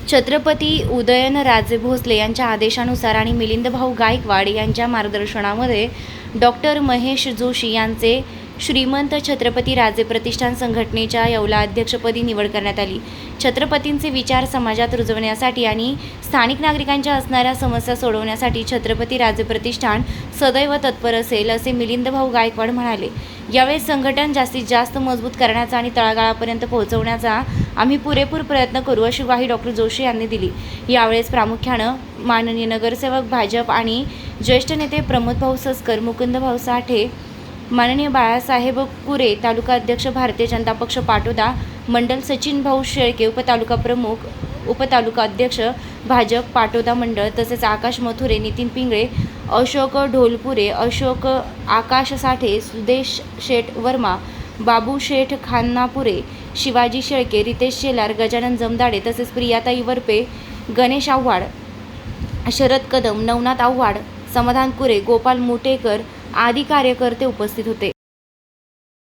छत्रपती उदयनराजे भोसले यांच्या आदेशानुसार आणि मिलिंदभाऊ गायकवाड यांच्या मार्गदर्शनामध्ये डॉक्टर महेश जोशी यांचे श्रीमंत छत्रपती राजे प्रतिष्ठान संघटनेच्या येवला अध्यक्षपदी निवड करण्यात आली. छत्रपतींचे विचार समाजात रुजवण्यासाठी आणि स्थानिक नागरिकांच्या असणाऱ्या समस्या सोडवण्यासाठी छत्रपती राजे प्रतिष्ठान सदैव तत्पर असेल, असे मिलिंदभाऊ गायकवाड म्हणाले. यावेळी संघटन जास्तीत जास्त मजबूत करण्याचा आणि तळागाळापर्यंत पोहोचवण्याचा आम्ही पुरेपूर प्रयत्न करू, अशी ग्वाही डॉक्टर जोशी यांनी दिली. यावेळेस प्रामुख्यानं माननीय नगरसेवक भाजप आणि ज्येष्ठ नेते प्रमोदभाऊ सस्कर, मुकुंदभाऊ साठे, माननीय बाळासाहेब कुरे, तालुका अध्यक्ष भारतीय जनता पक्ष पाटोदा मंडल सचिन भाऊ शेळके, उपतालुका प्रमुख, उपतालुका अध्यक्ष भाजप पाटोदा मंडळ, तसेच आकाश मथुरे, नितीन पिंगळे, अशोक ढोलपुरे, अशोक आकाश साठे, सुदेश शेठ वर्मा, बाबू शेठ खानापुरे, शिवाजी शेळके, रितेश शेलार, गजानन जमदाडे, तसेच प्रियाताई वरपे, गणेश आव्हाड, शरद कदम, नवनाथ आव्हाड, समाधान कुरे, गोपाल मुटेकर आदी कार्यकर्ते उपस्थित होते.